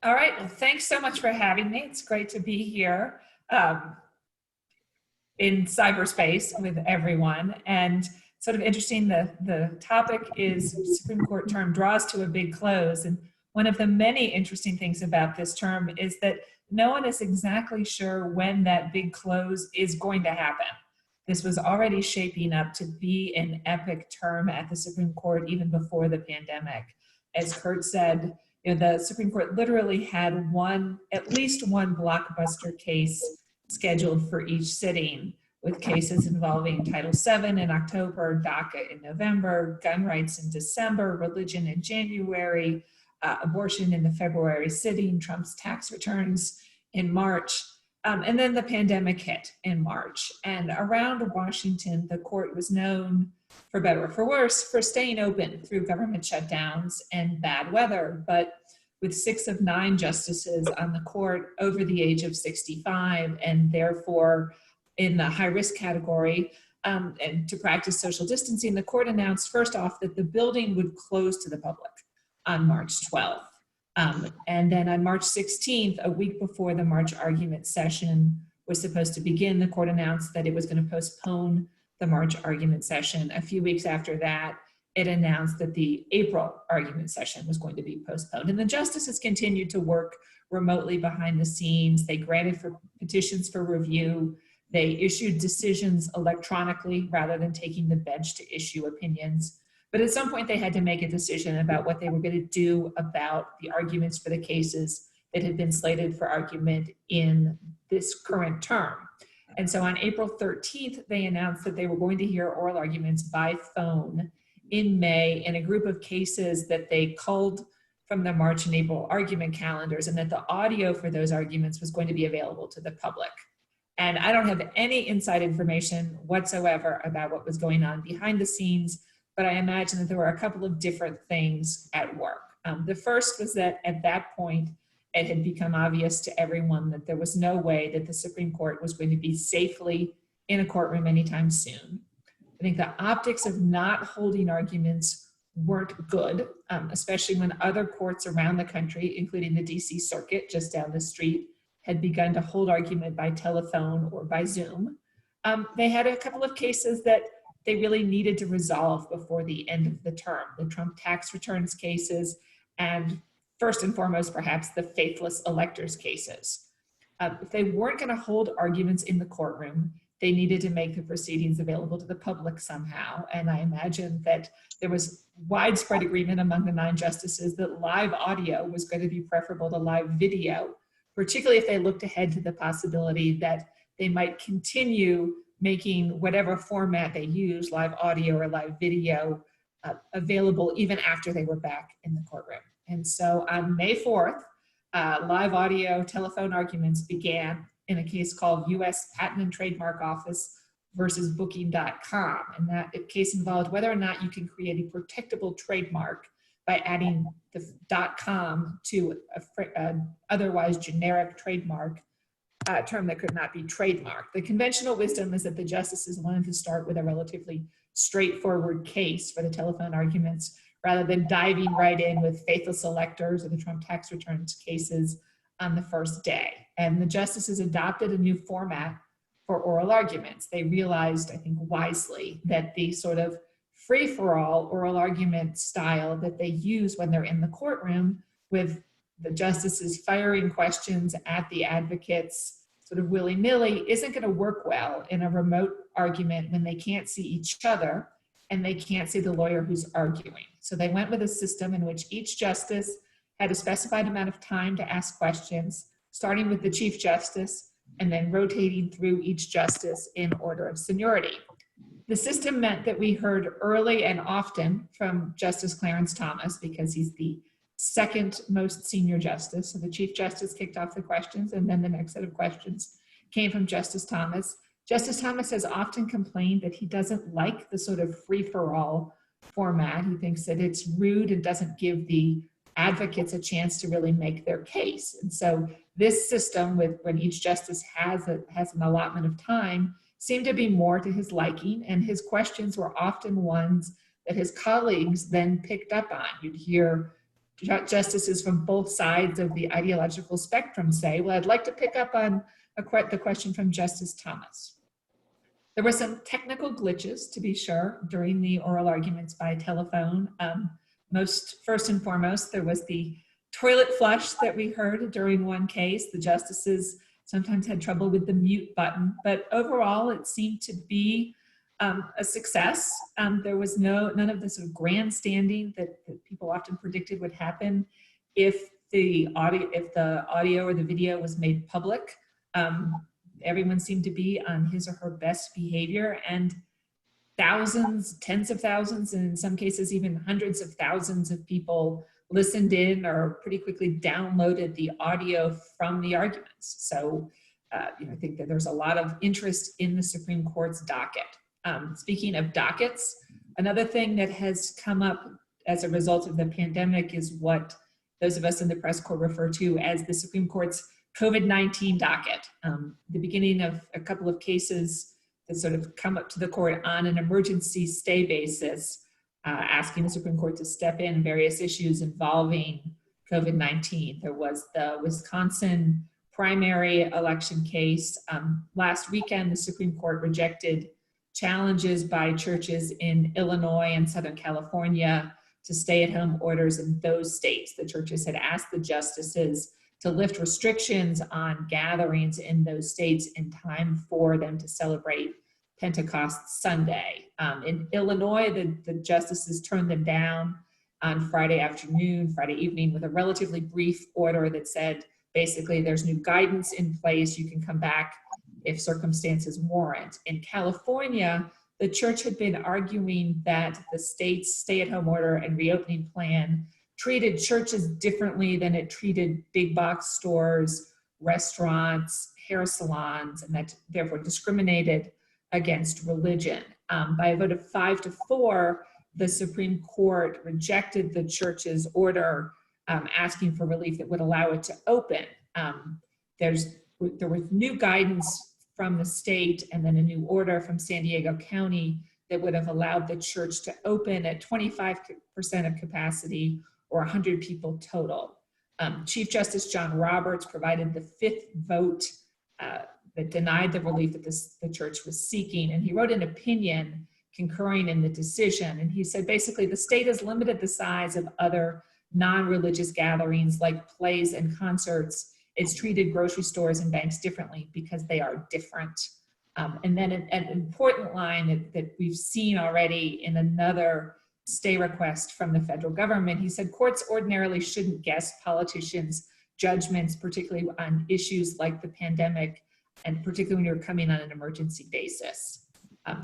All right, well, thanks so much for having me. It's great to be here in cyberspace with everyone. And sort of interesting, the topic is Supreme Court term draws to a big close. And one of the many interesting things about this term is that no one is exactly sure when that big close is going to happen. This was already shaping up to be an epic term at the Supreme Court even before the pandemic. As Kurt said, the Supreme Court literally had at least one blockbuster case scheduled for each sitting, with cases involving Title VII in October, DACA in November, gun rights in December, religion in January, abortion in the February sitting, Trump's tax returns in March, and then the pandemic hit in March. And around Washington, the court was known, for better or for worse, for staying open through government shutdowns and bad weather. But with 6 of 9 justices on the court over the age of 65, and therefore in the high-risk category, and to practice social distancing, the court announced first off that the building would close to the public on March 12th. And then on March 16th, a week before the March argument session was supposed to begin, the court announced that it was going to postpone the March argument session. A few weeks after that, it announced that the April argument session was going to be postponed. And the justices continued to work remotely behind the scenes. They granted for petitions for review. They issued decisions electronically rather than taking the bench to issue opinions. But at some point, they had to make a decision about what they were going to do about the arguments for the cases that had been slated for argument in this current term. And so on April 13th, they announced that they were going to hear oral arguments by phone in May in a group of cases that they culled from the March and April argument calendars, and that the audio for those arguments was going to be available to the public. And I don't have any inside information whatsoever about what was going on behind the scenes, but I imagine that there were a couple of different things at work. The first was that at that point, it had become obvious to everyone that there was no way that the Supreme Court was going to be safely in a courtroom anytime soon. I think the optics of not holding arguments weren't good, especially when other courts around the country, including the DC Circuit just down the street, had begun to hold argument by telephone or by Zoom. They had a couple of cases that they really needed to resolve before the end of the term, the Trump tax returns cases, and first and foremost, perhaps the Faithless Electors cases. If they weren't going to hold arguments in the courtroom, they needed to make the proceedings available to the public somehow. And I imagine that there was widespread agreement among the 9 justices that live audio was going to be preferable to live video, particularly if they looked ahead to the possibility that they might continue making whatever format they use, live audio or live video, available even after they were back in the courtroom. And so on May 4th, live audio telephone arguments began in a case called U.S. Patent and Trademark Office versus Booking.com. And that case involved whether or not you can create a protectable trademark by adding the .com to an otherwise generic trademark term that could not be trademarked. The conventional wisdom is that the justices wanted to start with a relatively straightforward case for the telephone arguments rather than diving right in with Faithless Electors or the Trump tax returns cases on the first day. And the justices adopted a new format for oral arguments. They realized, I think wisely, that the sort of free-for-all oral argument style that they use when they're in the courtroom, with the justices firing questions at the advocates sort of willy-nilly, isn't going to work well in a remote argument when they can't see each other and they can't see the lawyer who's arguing. So they went with a system in which each justice had a specified amount of time to ask questions, starting with the Chief Justice and then rotating through each justice in order of seniority. The system meant that we heard early and often from Justice Clarence Thomas, because he's the second most senior justice. So the Chief Justice kicked off the questions, and then the next set of questions came from Justice Thomas. Justice Thomas has often complained that he doesn't like the sort of free-for-all format. He thinks that it's rude and doesn't give the advocates a chance to really make their case. And so this system, with when each justice has an allotment of time, seemed to be more to his liking, and his questions were often ones that his colleagues then picked up on. You'd hear justices from both sides of the ideological spectrum say. Well, I'd like to pick up on the question from Justice Thomas. There were some technical glitches, to be sure, during the oral arguments by telephone. First and foremost, there was the toilet flush that we heard during one case. The justices sometimes had trouble with the mute button, but overall it seemed to be a success. There was none of the sort of grandstanding that people often predicted would happen if the audio or the video was made public. Everyone seemed to be on his or her best behavior, and thousands, tens of thousands, and in some cases even hundreds of thousands of people listened in or pretty quickly downloaded the audio from the arguments. So I think that there's a lot of interest in the Supreme Court's docket. Speaking of dockets, another thing that has come up as a result of the pandemic is what those of us in the press corps refer to as the Supreme Court's COVID-19 docket. The beginning of a couple of cases that sort of come up to the court on an emergency stay basis, asking the Supreme Court to step in various issues involving COVID-19. There was the Wisconsin primary election case. Last weekend, the Supreme Court rejected challenges by churches in Illinois and Southern California to stay-at-home orders in those states. The churches had asked the justices to lift restrictions on gatherings in those states in time for them to celebrate Pentecost Sunday. In Illinois, the justices turned them down on Friday evening with a relatively brief order that said, basically, there's new guidance in place. You can come back if circumstances warrant. In California, the church had been arguing that the state's stay-at-home order and reopening plan treated churches differently than it treated big box stores, restaurants, hair salons, and that therefore discriminated against religion. By a vote of 5-4, the Supreme Court rejected the church's order asking for relief that would allow it to open. There was new guidance from the state and then a new order from San Diego County that would have allowed the church to open at 25% of capacity or 100 people total. Chief Justice John Roberts provided the fifth vote that denied the relief that the church was seeking, and he wrote an opinion concurring in the decision. And he said, basically, the state has limited the size of other non-religious gatherings like plays and concerts. It's treated grocery stores and banks differently because they are different. And then an important line that we've seen already in another stay request from the federal government, he said, courts ordinarily shouldn't guess politicians' judgments, particularly on issues like the pandemic, and particularly when you're coming on an emergency basis.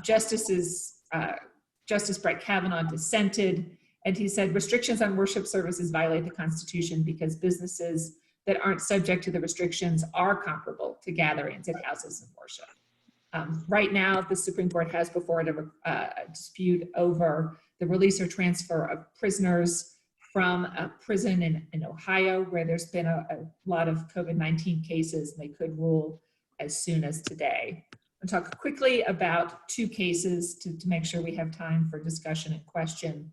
Justice Brett Kavanaugh dissented, and he said, restrictions on worship services violate the Constitution because businesses that aren't subject to the restrictions are comparable to gatherings at houses of worship. Right now, the Supreme Court has before it a dispute over the release or transfer of prisoners from a prison in Ohio, where there's been a lot of COVID-19 cases, and they could rule as soon as today. I'll talk quickly about two cases to make sure we have time for discussion and question,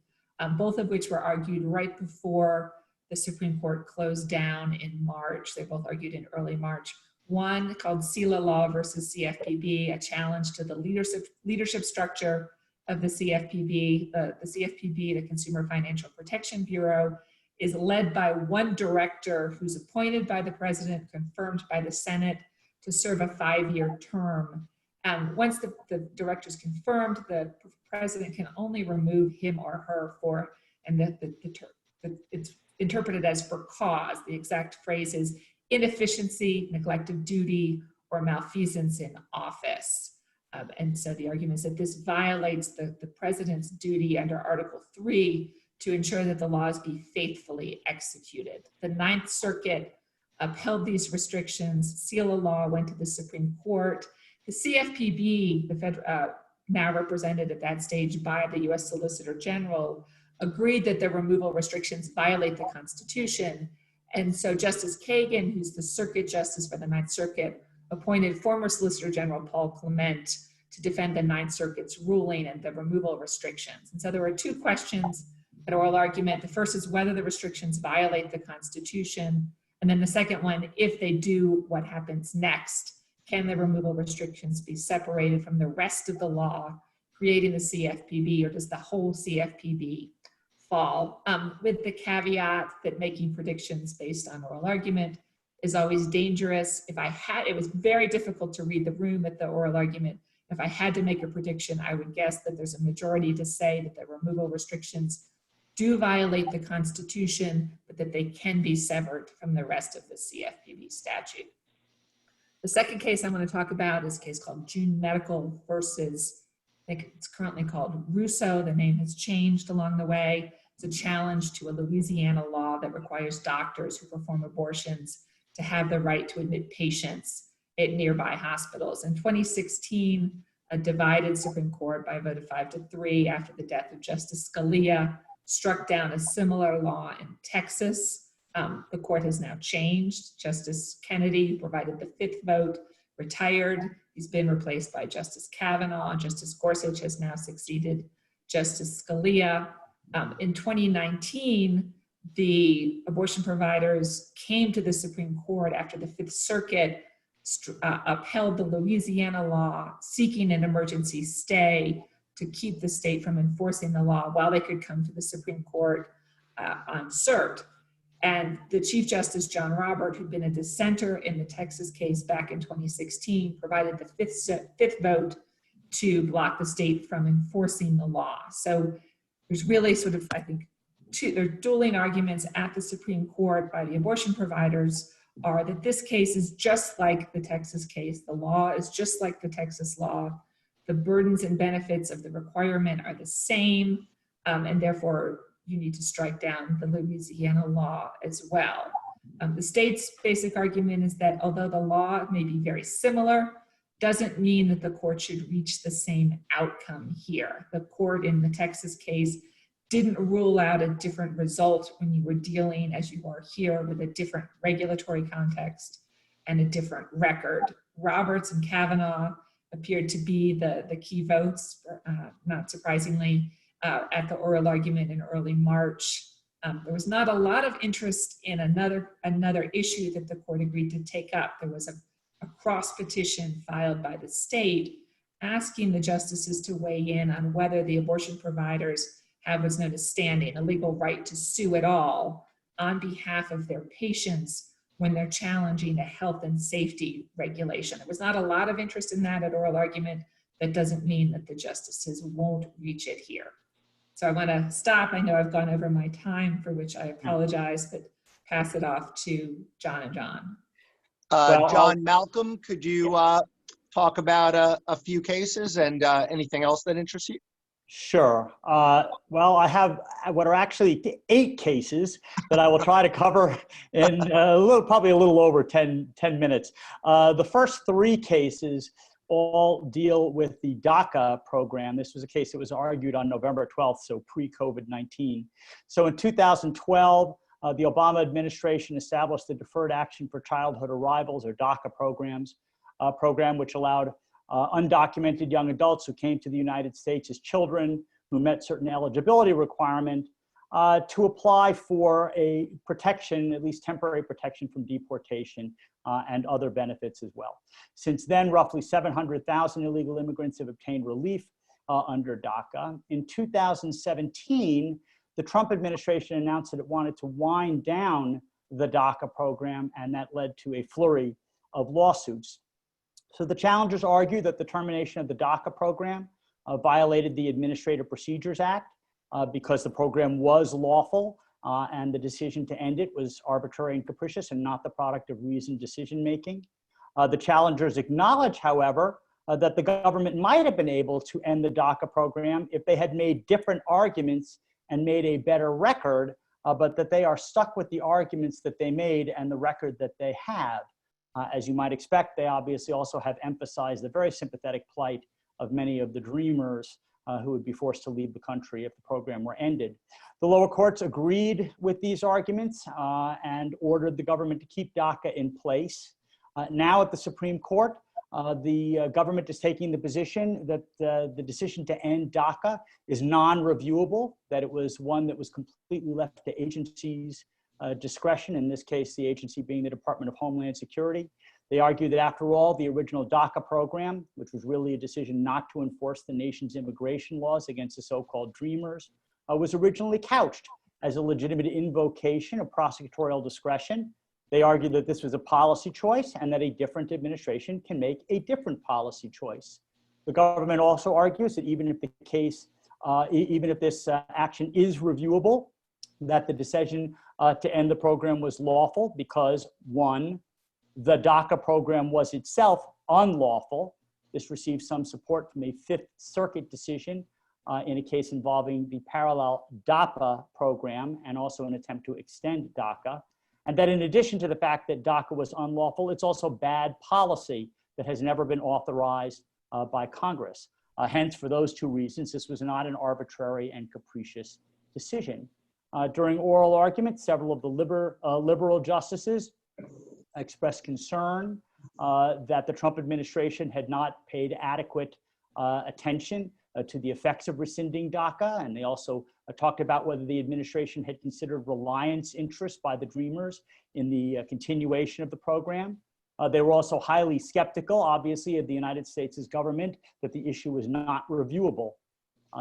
both of which were argued right before the Supreme Court closed down in March. They both argued in early March. One called SELA Law versus CFPB, a challenge to the leadership structure of the CFPB. The CFPB, the Consumer Financial Protection Bureau, is led by one director who's appointed by the president, confirmed by the Senate, to serve a 5-year term. Once the director's confirmed, the president can only remove him or her for, and it's interpreted as for cause. The exact phrase is inefficiency, neglect of duty, or malfeasance in office. And so the argument is that this violates the president's duty under Article 3 to ensure that the laws be faithfully executed. The Ninth Circuit upheld these restrictions. SELA Law went to the Supreme Court. The CFPB, the federal, now represented at that stage by the US Solicitor General, agreed that the removal restrictions violate the Constitution. And so Justice Kagan, who's the circuit justice for the Ninth Circuit, appointed former Solicitor General Paul Clement to defend the Ninth Circuit's ruling and the removal restrictions. And so there were two questions at oral argument. The first is whether the restrictions violate the Constitution. And then the second one, if they do, what happens next? Can the removal restrictions be separated from the rest of the law, creating the CFPB, or does the whole CFPB fall? With the caveat that making predictions based on oral argument is always dangerous. It was very difficult to read the room at the oral argument. If I had to make a prediction, I would guess that there's a majority to say that the removal restrictions do violate the Constitution, but that they can be severed from the rest of the CFPB statute. The second case I want to talk about is a case called June Medical versus, I think it's currently called Russo. The name has changed along the way. It's a challenge to a Louisiana law that requires doctors who perform abortions to have the right to admit patients at nearby hospitals. In 2016, a divided Supreme Court by a vote of 5-3 after the death of Justice Scalia struck down a similar law in Texas. The court has now changed. Justice Kennedy provided the fifth vote, retired. He's been replaced by Justice Kavanaugh. Justice Gorsuch has now succeeded Justice Scalia. In 2019, the abortion providers came to the Supreme Court after the Fifth Circuit upheld the Louisiana law, seeking an emergency stay to keep the state from enforcing the law while they could come to the Supreme Court on cert. And the Chief Justice, John Robert, who'd been a dissenter in the Texas case back in 2016, provided the fifth vote to block the state from enforcing the law. So there's really sort of, I think, there are dueling arguments at the Supreme Court by the abortion providers are that this case is just like the Texas case. The law is just like the Texas law. The burdens and benefits of the requirement are the same, and therefore you need to strike down the Louisiana law as well. The state's basic argument is that although the law may be very similar, doesn't mean that the court should reach the same outcome here. The court in the Texas case didn't rule out a different result when you were dealing, as you are here, with a different regulatory context and a different record. Roberts and Kavanaugh appeared to be the key votes, not surprisingly, at the oral argument in early March. There was not a lot of interest in another issue that the court agreed to take up. There was a cross petition filed by the state asking the justices to weigh in on whether the abortion providers have what's known as standing, a legal right to sue at all on behalf of their patients when they're challenging a health and safety regulation. There was not a lot of interest in that at oral argument. That doesn't mean that the justices won't reach it here. So I want to stop. I know I've gone over my time, for which I apologize, but pass it off to John and John. John Malcolm, could you talk about a few cases and anything else that interests you? Sure. Well, I have what are actually 8 cases that I will try to cover in probably a little over 10 minutes. The first 3 cases all deal with the DACA program. This was a case that was argued on November 12th, so pre-COVID-19. So in 2012, the Obama administration established the Deferred Action for Childhood Arrivals, or DACA program, which allowed undocumented young adults who came to the United States as children who met certain eligibility requirement to apply for a protection, at least temporary protection from deportation and other benefits as well. Since then, roughly 700,000 illegal immigrants have obtained relief under DACA. In 2017, the Trump administration announced that it wanted to wind down the DACA program, and that led to a flurry of lawsuits. So the challengers argue that the termination of the DACA program violated the Administrative Procedures Act because the program was lawful and the decision to end it was arbitrary and capricious and not the product of reasoned decision-making. The challengers acknowledge, however, that the government might have been able to end the DACA program if they had made different arguments and made a better record, but that they are stuck with the arguments that they made and the record that they have. As you might expect, they obviously also have emphasized the very sympathetic plight of many of the dreamers who would be forced to leave the country if the program were ended. The lower courts agreed with these arguments and ordered the government to keep DACA in place. Now at the Supreme Court, The government is taking the position that the decision to end DACA is non-reviewable, that it was one that was completely left to agencies' discretion, in this case, the agency being the Department of Homeland Security. They argue that after all, the original DACA program, which was really a decision not to enforce the nation's immigration laws against the so-called Dreamers, was originally couched as a legitimate invocation of prosecutorial discretion. They argue that this was a policy choice and that a different administration can make a different policy choice. The government also argues that even if the case, even if this action is reviewable, that the decision to end the program was lawful because, one, the DACA program was itself unlawful. This received some support from a Fifth Circuit decision in a case involving the parallel DAPA program and also an attempt to extend DACA. And that in addition to the fact that DACA was unlawful, it's also bad policy that has never been authorized by Congress. Hence, for those two reasons, this was not an arbitrary and capricious decision. During oral argument, several of the liberal justices expressed concern that the Trump administration had not paid adequate attention to the effects of rescinding DACA, and they also talked about whether the administration had considered reliance interests by the Dreamers in the continuation of the program. They were also highly skeptical, obviously, of the United States' government that the issue was not reviewable.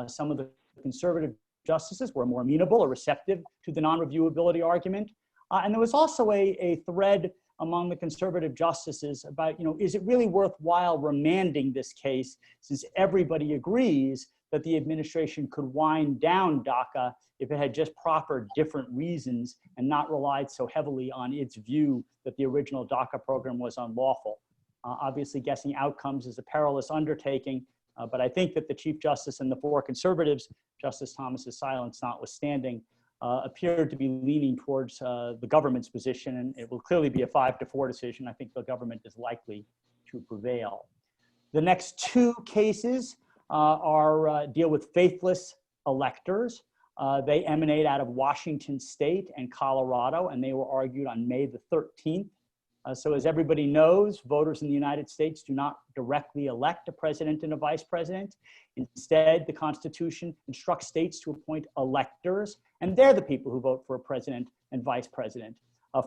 Some of the conservative justices were more amenable or receptive to the non-reviewability argument. And there was also a thread among the conservative justices about, is it really worthwhile remanding this case since everybody agrees that the administration could wind down DACA if it had just proffered different reasons and not relied so heavily on its view that the original DACA program was unlawful. Obviously, guessing outcomes is a perilous undertaking, but I think that the Chief Justice and the four conservatives, Justice Thomas's silence notwithstanding, appeared to be leaning towards the government's position, and it will clearly be a 5-4 decision. I think the government is likely to prevail. The next two cases deal with faithless electors. They emanate out of Washington State and Colorado, and they were argued on May the 13th. So as everybody knows, voters in the United States do not directly elect a president and a vice president. Instead, the Constitution instructs states to appoint electors, and they're the people who vote for a president and vice president.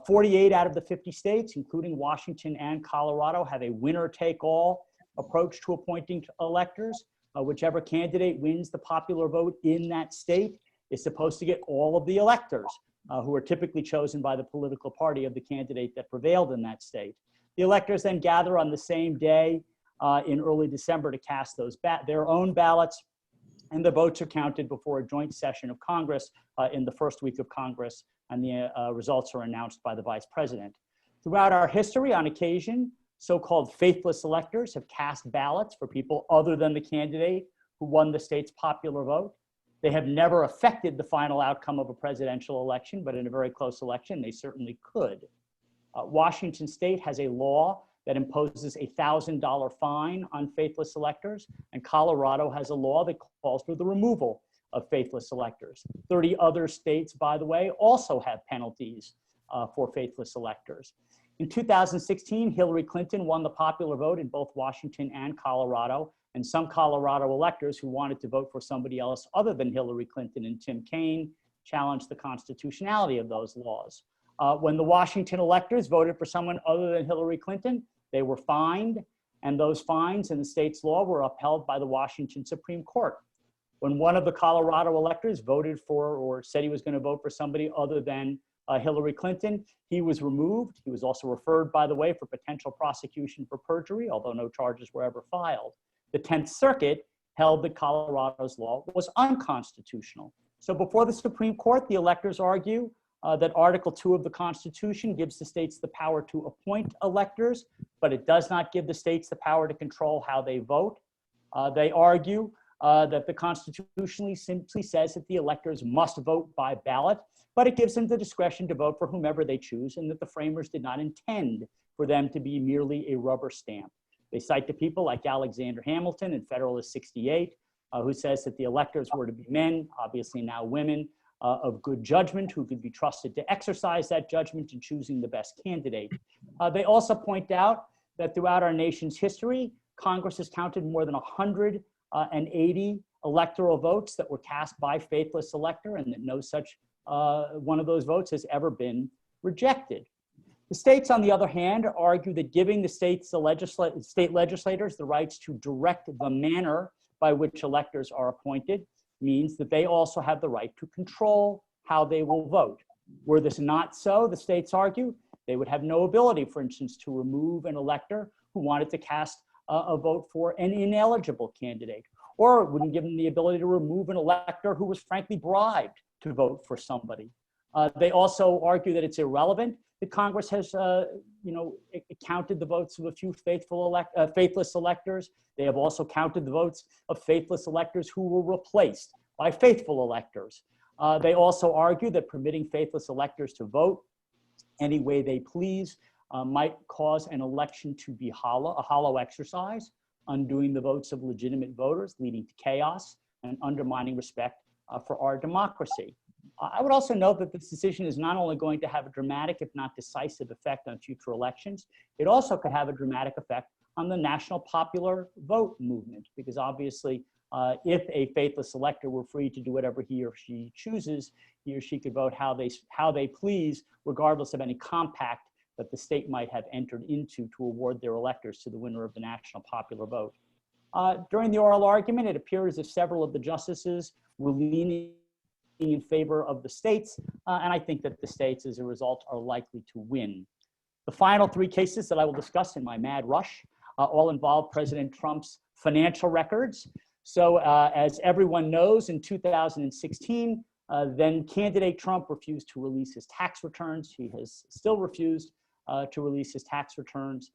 48 out of the 50 states, including Washington and Colorado, have a winner-take-all approach to appointing electors. Whichever candidate wins the popular vote in that state is supposed to get all of the electors, who are typically chosen by the political party of the candidate that prevailed in that state. The electors then gather on the same day in early December to cast their own ballots, and the votes are counted before a joint session of Congress in the first week of Congress, and the results are announced by the vice president. Throughout our history, on occasion, so-called faithless electors have cast ballots for people other than the candidate who won the state's popular vote. They have never affected the final outcome of a presidential election, but in a very close election, they certainly could. Washington State has a law that imposes a $1,000 fine on faithless electors, and Colorado has a law that calls for the removal of faithless electors. 30 other states, by the way, also have penalties for faithless electors. In 2016, Hillary Clinton won the popular vote in both Washington and Colorado, and some Colorado electors who wanted to vote for somebody else other than Hillary Clinton and Tim Kaine challenged the constitutionality of those laws. When the Washington electors voted for someone other than Hillary Clinton, they were fined, and those fines in the state's law were upheld by the Washington Supreme Court. When one of the Colorado electors voted for or said he was going to vote for somebody other than Hillary Clinton, he was removed. He was also referred, by the way, for potential prosecution for perjury, although no charges were ever filed. The 10th Circuit held that Colorado's law was unconstitutional. So before the Supreme Court, the electors argue that Article 2 of the Constitution gives the states the power to appoint electors, but it does not give the states the power to control how they vote. They argue that the Constitution simply says that the electors must vote by ballot, but it gives them the discretion to vote for whomever they choose, and that the framers did not intend for them to be merely a rubber stamp. They cite to people like Alexander Hamilton in Federalist 68, who says that the electors were to be men, obviously now women, of good judgment, who could be trusted to exercise that judgment in choosing the best candidate. They also point out that throughout our nation's history, Congress has counted more than 180 electoral votes that were cast by faithless elector, and that no such one of those votes has ever been rejected. The states, on the other hand, argue that giving the state legislators the rights to direct the manner by which electors are appointed means that they also have the right to control how they will vote. Were this not so, the states argue, they would have no ability, for instance, to remove an elector who wanted to cast a vote for an ineligible candidate, or it wouldn't give them the ability to remove an elector who was frankly bribed to vote for somebody. They also argue that it's irrelevant that Congress has, counted the votes of a few faithless electors. They have also counted the votes of faithless electors who were replaced by faithful electors. They also argue that permitting faithless electors to vote any way they please might cause an election to be a hollow exercise, undoing the votes of legitimate voters, leading to chaos and undermining respect for our democracy. I would also note that this decision is not only going to have a dramatic, if not decisive, effect on future elections, it also could have a dramatic effect on the national popular vote movement, because obviously, if a faithless elector were free to do whatever he or she chooses, he or she could vote how they please, regardless of any compact that the state might have entered into to award their electors to the winner of the national popular vote. During the oral argument, it appeared as if several of the justices were leaning in favor of the states, and I think that the states, as a result, are likely to win. The final three cases that I will discuss in my mad rush all involve President Trump's financial records. So as everyone knows, in 2016, then candidate Trump refused to release his tax returns. He has still refused to release his tax returns.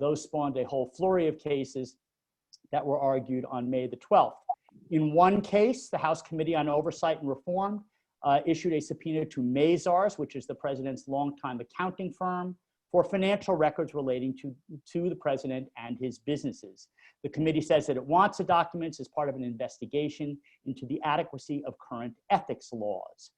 Those spawned a whole flurry of cases that were argued on May the 12th. In one case, the House Committee on Oversight and Reform issued a subpoena to Mazars, which is the president's longtime accounting firm, for financial records relating to the president and his businesses. The committee says that it wants the documents as part of an investigation into the adequacy of current ethics laws.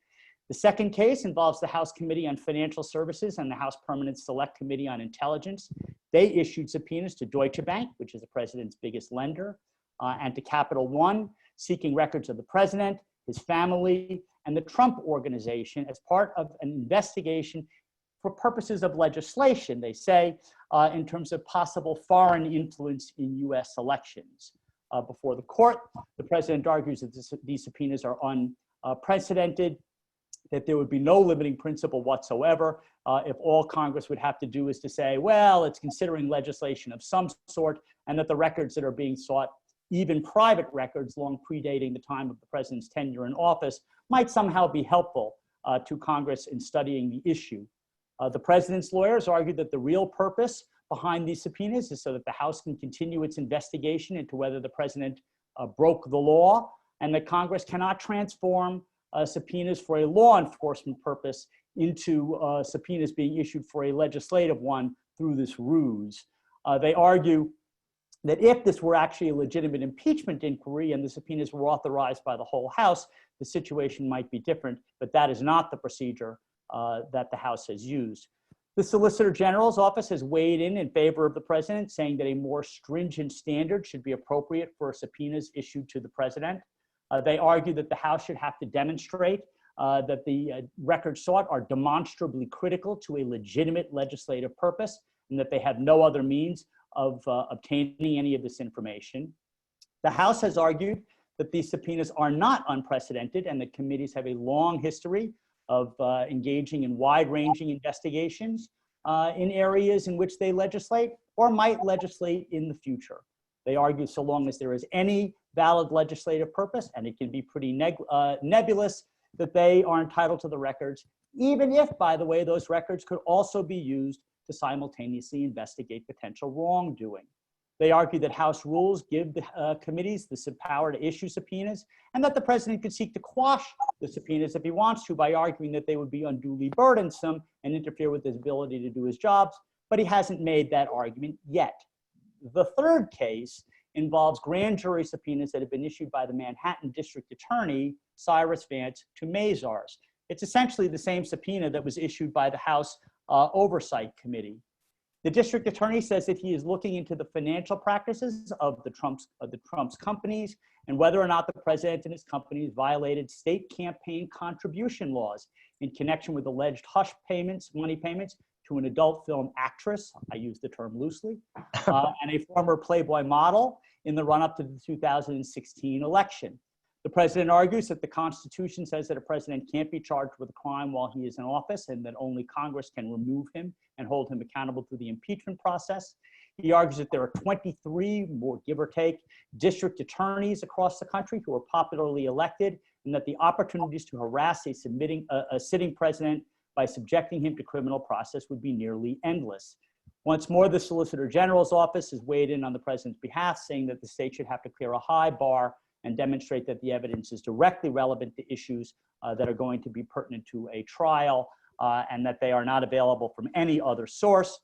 The second case involves the House Committee on Financial Services and the House Permanent Select Committee on Intelligence. They issued subpoenas to Deutsche Bank, which is the president's biggest lender, and to Capital One, seeking records of the president, his family, and the Trump Organization as part of an investigation for purposes of legislation, they say, in terms of possible foreign influence in US elections. Before the court, the president argues that these subpoenas are unprecedented, that there would be no limiting principle whatsoever if all Congress would have to do is to say, well, it's considering legislation of some sort, and that the records that are being sought, even private records long predating the time of the president's tenure in office, might somehow be helpful to Congress in studying the issue. The president's lawyers argued that the real purpose behind these subpoenas is so that the House can continue its investigation into whether the president broke the law, and that Congress cannot transform subpoenas for a law enforcement purpose into subpoenas being issued for a legislative one through this ruse. They argue that if this were actually a legitimate impeachment inquiry and the subpoenas were authorized by the whole House, the situation might be different, but that is not the procedure that the House has used. The Solicitor General's office has weighed in favor of the president, saying that a more stringent standard should be appropriate for subpoenas issued to the president. They argue that the House should have to demonstrate that the records sought are demonstrably critical to a legitimate legislative purpose, and that they have no other means of obtaining any of this information. The House has argued that these subpoenas are not unprecedented and that committees have a long history of engaging in wide-ranging investigations in areas in which they legislate or might legislate in the future. They argue so long as there is any valid legislative purpose, and it can be pretty nebulous, that they are entitled to the records, even if, by the way, those records could also be used to simultaneously investigate potential wrongdoing. They argue that House rules give the committees the power to issue subpoenas, and that the president could seek to quash the subpoenas if he wants to by arguing that they would be unduly burdensome and interfere with his ability to do his jobs, but he hasn't made that argument yet. The third case involves grand jury subpoenas that have been issued by the Manhattan District Attorney, Cyrus Vance, to Mazars. It's essentially the same subpoena that was issued by the House Oversight Committee. The district attorney says that he is looking into the financial practices of the Trump's companies and whether or not the president and his companies violated state campaign contribution laws in connection with alleged hush payments, money payments to an adult film actress, I use the term loosely, and a former Playboy model in the run-up to the 2016 election. The president argues that the Constitution says that a president can't be charged with a crime while he is in office and that only Congress can remove him and hold him accountable through the impeachment process. He argues that there are 23, more give or take, district attorneys across the country who are popularly elected, and that the opportunities to harass a sitting president by subjecting him to criminal process would be nearly endless. Once more, the Solicitor General's office has weighed in on the president's behalf, saying that the state should have to clear a high bar and demonstrate that the evidence is directly relevant to issues that are going to be pertinent to a trial and that they are not available from any other source.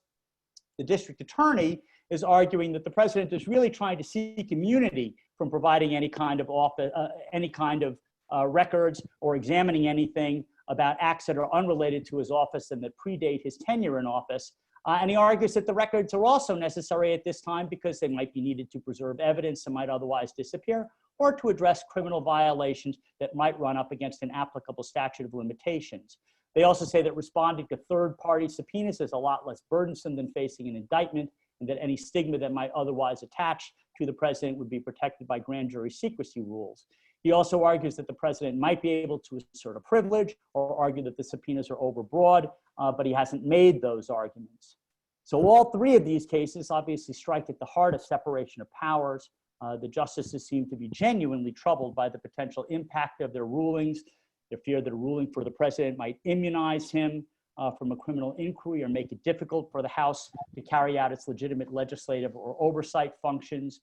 The district attorney is arguing that the president is really trying to seek immunity from providing any kind of records or examining anything about acts that are unrelated to his office and that predate his tenure in office. And he argues that the records are also necessary at this time because they might be needed to preserve evidence that might otherwise disappear, or to address criminal violations that might run up against an applicable statute of limitations. They also say that responding to third-party subpoenas is a lot less burdensome than facing an indictment, and that any stigma that might otherwise attach to the president would be protected by grand jury secrecy rules. He also argues that the president might be able to assert a privilege or argue that the subpoenas are overbroad, but he hasn't made those arguments. So all three of these cases obviously strike at the heart of separation of powers. The justices seem to be genuinely troubled by the potential impact of their rulings. They fear that a ruling for the president might immunize him from a criminal inquiry or make it difficult for the House to carry out its legitimate legislative or oversight functions.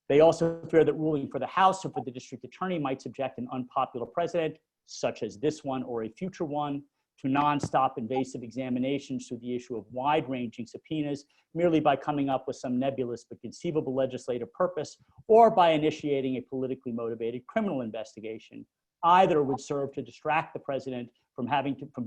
They also fear that ruling for the House or for the district attorney might subject an unpopular president, such as this one or a future one, to nonstop invasive examinations through the issue of wide-ranging subpoenas, merely by coming up with some nebulous but conceivable legislative purpose, or by initiating a politically motivated criminal investigation. Either would serve to distract the president from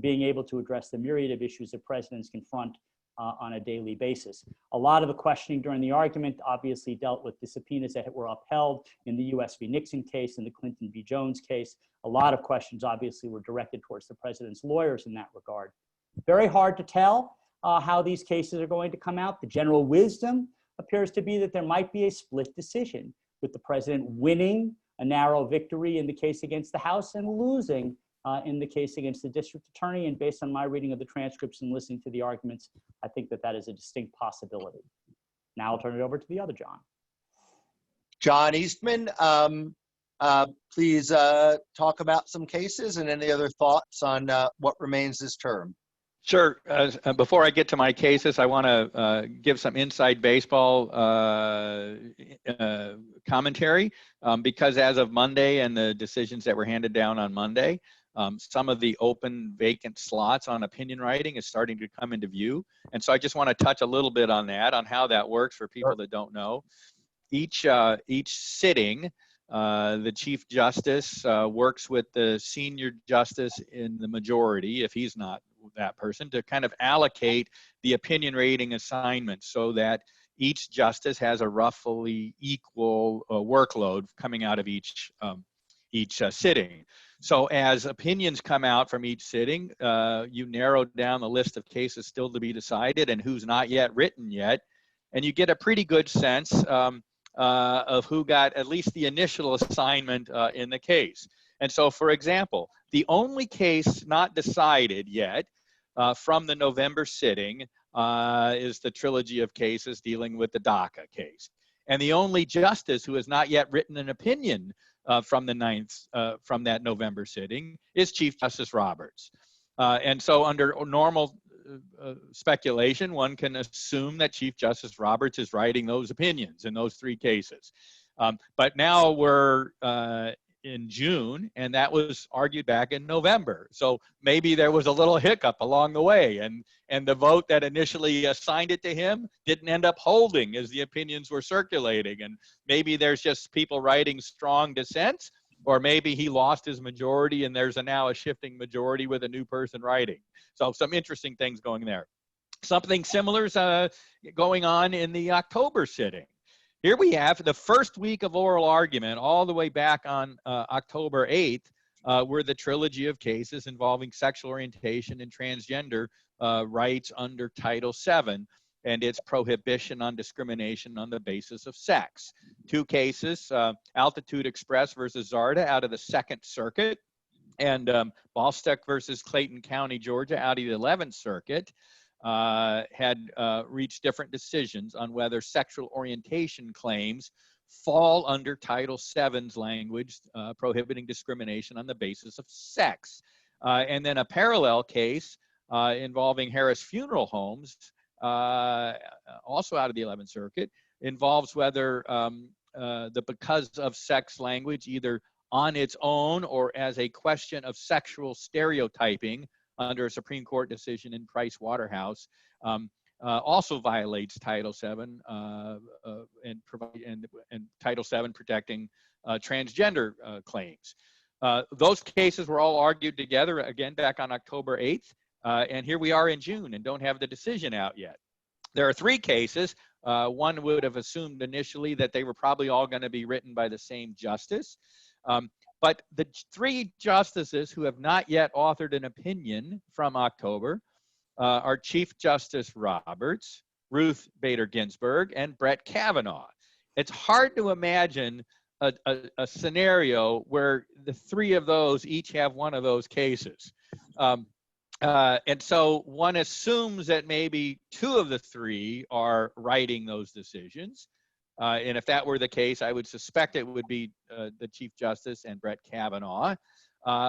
being able to address the myriad of issues that presidents confront on a daily basis. A lot of the questioning during the argument obviously dealt with the subpoenas that were upheld in the US v. Nixon case and the Clinton v. Jones case. A lot of questions obviously were directed towards the president's lawyers in that regard. Very hard to tell how these cases are going to come out. The general wisdom appears to be that there might be a split decision, with the president winning a narrow victory in the case against the House and losing in the case against the district attorney. And based on my reading of the transcripts and listening to the arguments, I think that that is a distinct possibility. Now I'll turn it over to the other John. John Eastman, please talk about some cases and any other thoughts on what remains this term. Sure. Before I get to my cases, I want to give some inside baseball commentary because as of Monday and the decisions that were handed down on Monday, some of the open vacant slots on opinion writing is starting to come into view. And so I just want to touch a little bit on that, on how that works for people that don't know. Each sitting, the Chief Justice works with the senior justice in the majority, if he's not that person, to kind of allocate the opinion rating assignments so that each justice has a roughly equal workload coming out of each sitting. So as opinions come out from each sitting, you narrow down the list of cases still to be decided and who's not yet written yet, and you get a pretty good sense of who got at least the initial assignment in the case. And so, for example, the only case not decided yet from the November sitting is the trilogy of cases dealing with the DACA case. And the only justice who has not yet written an opinion from the 9th, from that November sitting is Chief Justice Roberts. And so under normal speculation, one can assume that Chief Justice Roberts is writing those opinions in those three cases. But now we're in June, and that was argued back in November. So maybe there was a little hiccup along the way, and the vote that initially assigned it to him didn't end up holding as the opinions were circulating. And maybe there's just people writing strong dissents, or maybe he lost his majority and there's now a shifting majority with a new person writing. So some interesting things going there. Something similar is going on in the October sitting. Here we have the first week of oral argument all the way back on October 8th were the trilogy of cases involving sexual orientation and transgender rights under Title VII and its prohibition on discrimination on the basis of sex. 2 cases, Altitude Express versus Zarda out of the 2nd Circuit, and Ballsteck versus Clayton County, Georgia out of the 11th Circuit, had reached different decisions on whether sexual orientation claims fall under Title VII's language prohibiting discrimination on the basis of sex. And then a parallel case involving Harris Funeral Homes, also out of the 11th Circuit, involves whether the because of sex language, either on its own or as a question of sexual stereotyping under a Supreme Court decision in Price Waterhouse, also violates Title VII and Title VII protecting transgender claims. Those cases were all argued together again back on October 8th, and here we are in June and don't have the decision out yet. There are 3 cases. One would have assumed initially that they were probably all going to be written by the same justice. But the 3 justices who have not yet authored an opinion from October are Chief Justice Roberts, Ruth Bader Ginsburg, and Brett Kavanaugh. It's hard to imagine a scenario where the 3 of those each have one of those cases. And so one assumes that maybe 2 of the 3 are writing those decisions. And if that were the case, I would suspect it would be the Chief Justice and Brett Kavanaugh,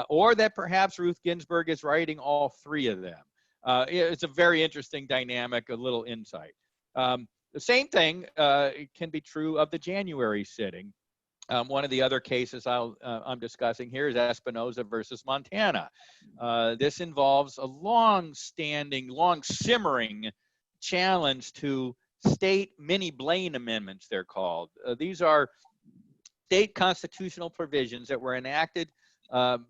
or that perhaps Ruth Ginsburg is writing all 3 of them. It's a very interesting dynamic, a little insight. The same thing can be true of the January sitting. One of the other cases I'm discussing here is Espinoza versus Montana. This involves a long-standing, long-simmering challenge to state mini Blaine amendments, they're called. These are state constitutional provisions that were enacted the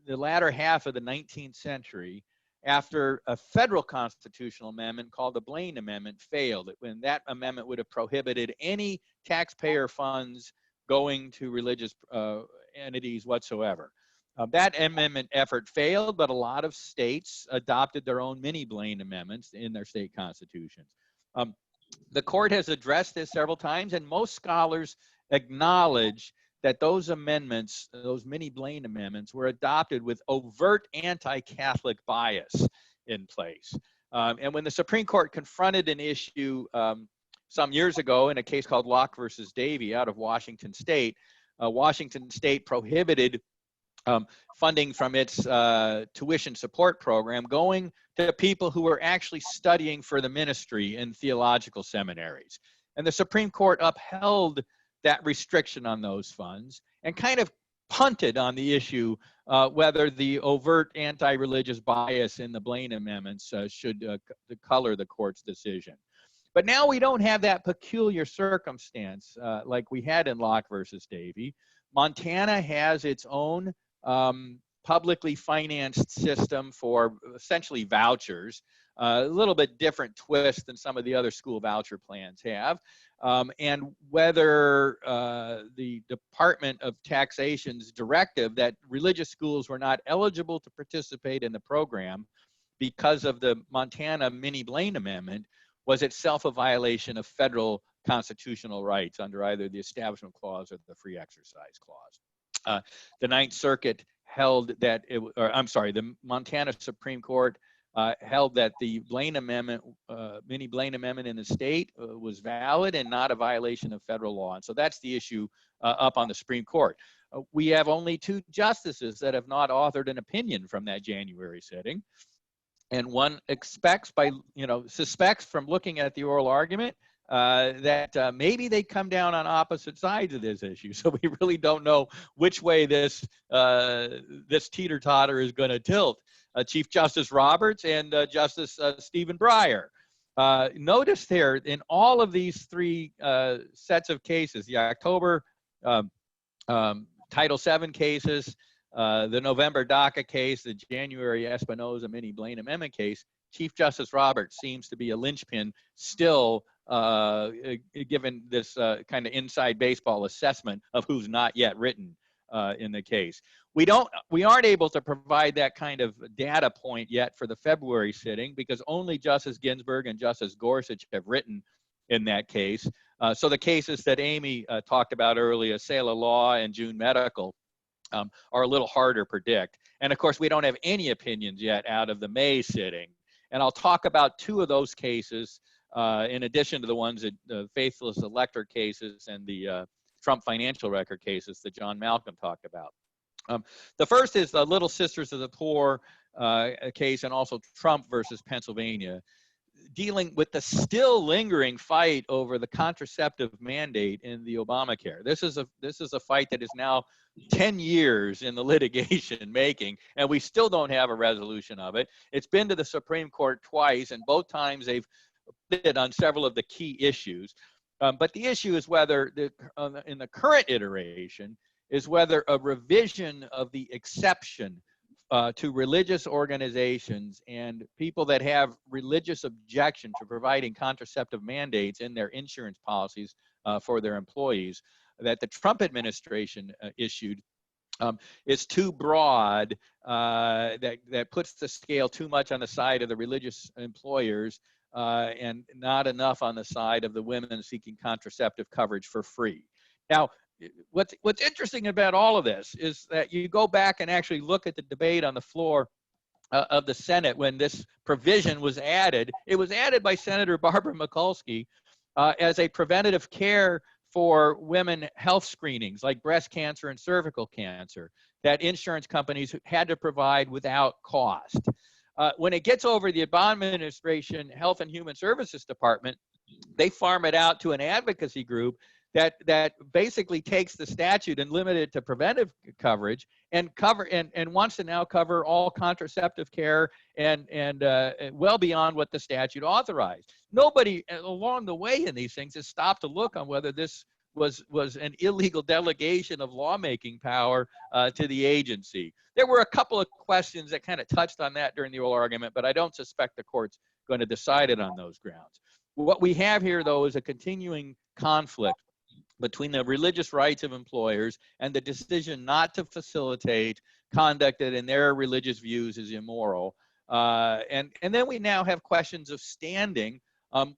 latter half of the 19th century after a federal constitutional amendment called the Blaine Amendment failed. When that amendment would have prohibited any taxpayer funds going to religious entities whatsoever. That amendment effort failed, but a lot of states adopted their own mini Blaine amendments in their state constitutions. The court has addressed this several times, and most scholars acknowledge that those amendments, those mini Blaine amendments, were adopted with overt anti-Catholic bias in place. And when the Supreme Court confronted an issue some years ago in a case called Locke versus Davey out of Washington State, Washington State prohibited funding from its tuition support program going to people who were actually studying for the ministry in theological seminaries. And the Supreme Court upheld that restriction on those funds and kind of punted on the issue whether the overt anti-religious bias in the Blaine amendments should color the court's decision. But now we don't have that peculiar circumstance like we had in Locke versus Davey. Montana has its own publicly financed system for essentially vouchers, a little bit different twist than some of the other school voucher plans have. And whether the Department of Taxation's directive that religious schools were not eligible to participate in the program because of the Montana mini Blaine Amendment was itself a violation of federal constitutional rights under either the Establishment Clause or the Free Exercise Clause. The Ninth Circuit held that, the Montana Supreme Court held that the Blaine Amendment, mini Blaine Amendment in the state was valid and not a violation of federal law. And so that's the issue up on the Supreme Court. We have only 2 justices that have not authored an opinion from that January sitting. And one suspects from looking at the oral argument that maybe they come down on opposite sides of this issue. So we really don't know which way this teeter-totter is going to tilt. Chief Justice Roberts and Justice Stephen Breyer. Notice there in all of these 3 sets of cases, the October Title VII cases, the November DACA case, the January Espinoza mini Blaine Amendment case, Chief Justice Roberts seems to be a linchpin still, given this kind of inside baseball assessment of who's not yet written in the case. We aren't able to provide that kind of data point yet for the February sitting because only Justice Ginsburg and Justice Gorsuch have written in that case. So the cases that Amy talked about earlier, Saylor Law and June Medical, are a little harder to predict. And of course, we don't have any opinions yet out of the May sitting. And I'll talk about two of those cases in addition to the ones that the Faithless Elector cases and the Trump financial record cases that John Malcolm talked about. The first is the Little Sisters of the Poor case, and also Trump versus Pennsylvania, dealing with the still lingering fight over the contraceptive mandate in the Obamacare. This is a fight that is now 10 years in the litigation making, and we still don't have a resolution of it. It's been to the Supreme Court twice, and both times they've bid on several of the key issues. But the issue is whether, in the current iteration, is whether a revision of the exception to religious organizations and people that have religious objection to providing contraceptive mandates in their insurance policies for their employees that the Trump administration issued is too broad, that puts the scale too much on the side of the religious employers and not enough on the side of the women seeking contraceptive coverage for free. Now, what's interesting about all of this is that you go back and actually look at the debate on the floor of the Senate when this provision was added. It was added by Senator Barbara Mikulski as a preventative care for women health screenings like breast cancer and cervical cancer that insurance companies had to provide without cost. When it gets over the Obama administration Health and Human Services Department, they farm it out to an advocacy group that basically takes the statute and limit it to preventive coverage and wants to now cover all contraceptive care and well beyond what the statute authorized. Nobody along the way in these things has stopped to look on whether this was an illegal delegation of lawmaking power to the agency. There were a couple of questions that kind of touched on that during the oral argument, but I don't suspect the court's going to decide it on those grounds. What we have here, though, is a continuing conflict between the religious rights of employers and the decision not to facilitate conduct that in their religious views is immoral. And then we now have questions of standing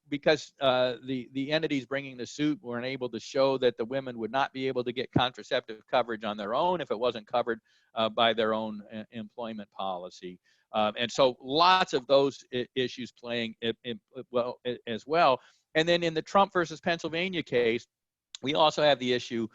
because the entities bringing the suit were unable to show that the women would not be able to get contraceptive coverage on their own if it wasn't covered by their own employment policy. And so lots of those issues playing as well. And then in the Trump versus Pennsylvania case, we also have the issue,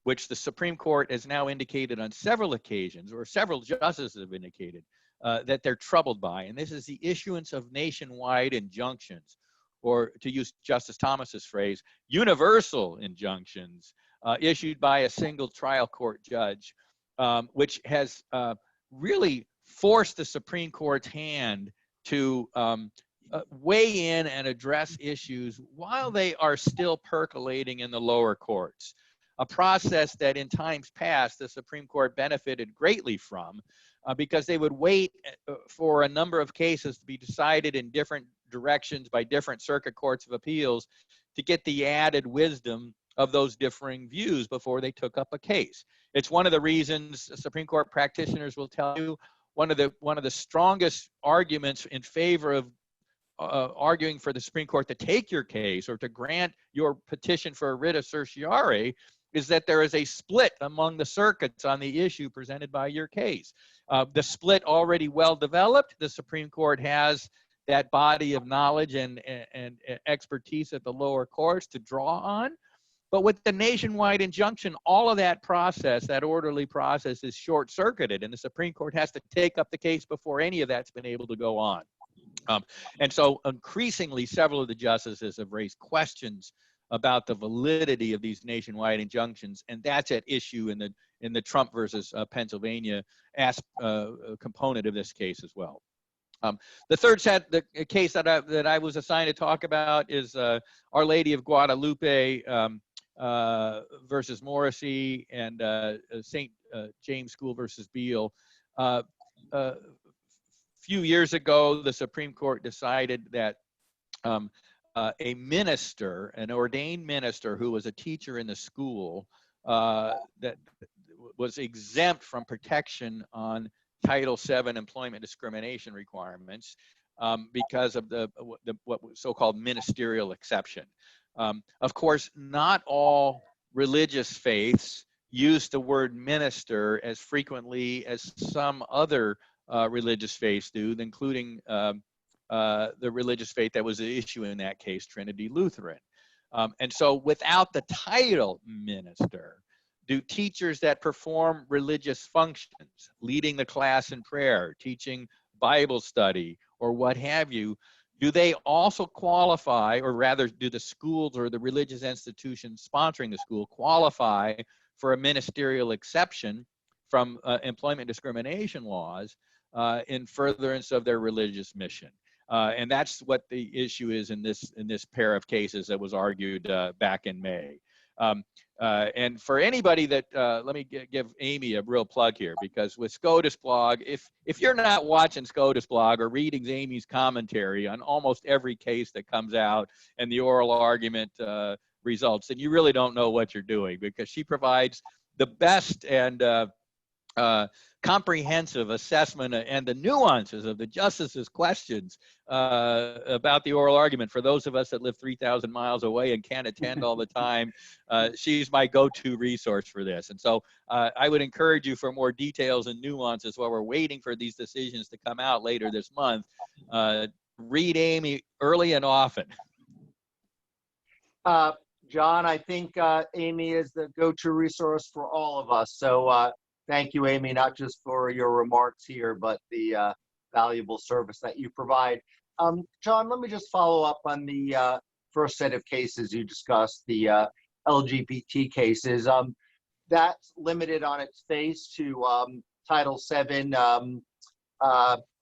which the Supreme Court has now indicated on several occasions, or several justices have indicated, that they're troubled by. And this is the issuance of nationwide injunctions, or to use Justice Thomas's phrase, universal injunctions issued by a single trial court judge, which has really forced the Supreme Court's hand to weigh in and address issues while they are still percolating in the lower courts. A process that in times past the Supreme Court benefited greatly from because they would wait for a number of cases to be decided in different directions by different circuit courts of appeals to get the added wisdom of those differing views before they took up a case. It's one of the reasons Supreme Court practitioners will tell you one of the strongest arguments in favor of arguing for the Supreme Court to take your case or to grant your petition for a writ of certiorari is that there is a split among the circuits on the issue presented by your case. The split already well developed. The Supreme Court has that body of knowledge and expertise at the lower courts to draw on. But with the nationwide injunction, all of that process, that orderly process, is short-circuited, and the Supreme Court has to take up the case before any of that's been able to go on. And so increasingly, several of the justices have raised questions about the validity of these nationwide injunctions, and that's at issue in the Trump versus Pennsylvania component of this case as well. The third the case that I was assigned to talk about is Our Lady of Guadalupe versus Morrissey and St. James School versus Beale. few years ago, the Supreme Court decided that a minister, an ordained minister who was a teacher in the school, that was exempt from protection on Title VII employment discrimination requirements because of what so-called ministerial exception. Of course, not all religious faiths use the word minister as frequently as some other religious faiths do, including the religious faith that was the issue in that case, Trinity Lutheran. And so without the title minister, do teachers that perform religious functions, leading the class in prayer, teaching Bible study, or what have you, do they also qualify, or rather do the schools or the religious institutions sponsoring the school qualify for a ministerial exception from employment discrimination laws in furtherance of their religious mission? And that's what the issue is in this pair of cases that was argued back in May. And for anybody that, let me give Amy a real plug here, because with SCOTUSblog, if you're not watching SCOTUSblog or reading Amy's commentary on almost every case that comes out and the oral argument results, then you really don't know what you're doing, because she provides the best and comprehensive assessment and the nuances of the justices' questions about the oral argument. For those of us that live 3,000 miles away and can't attend all the time, she's my go-to resource for this. And so I would encourage you, for more details and nuances while we're waiting for these decisions to come out later this month, read Amy early and often. John, I think Amy is the go-to resource for all of us. So thank you, Amy, not just for your remarks here, but the valuable service that you provide. John, let me just follow up on the first set of cases you discussed, the LGBT cases. That's limited on its face to Title VII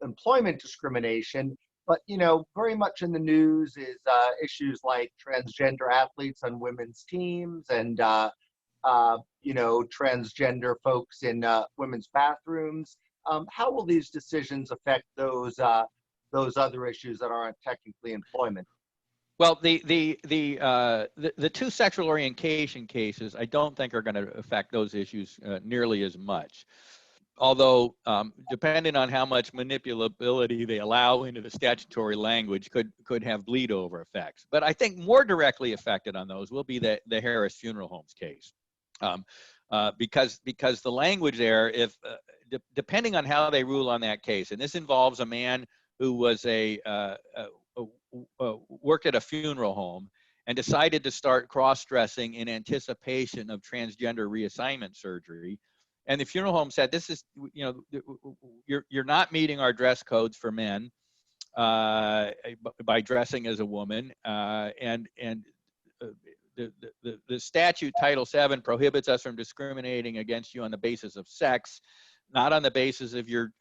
employment discrimination. But, you know, very much in the news is issues like transgender athletes on women's teams and, you know, transgender folks in women's bathrooms. How will these decisions affect those other issues that aren't technically employment? Well, the two sexual orientation cases, I don't think are going to affect those issues nearly as much. Although, depending on how much manipulability they allow into the statutory language, could have bleed over effects. But I think more directly affected on those will be the Harris Funeral Homes case, because the language there, if depending on how they rule on that case, and this involves a man who was worked at a funeral home and decided to start cross-dressing in anticipation of transgender reassignment surgery. And the funeral home said, "This is, you know, you're not meeting our dress codes for men by dressing as a woman." And the statute, Title VII, prohibits us from discriminating against you on the basis of sex, not on the basis of your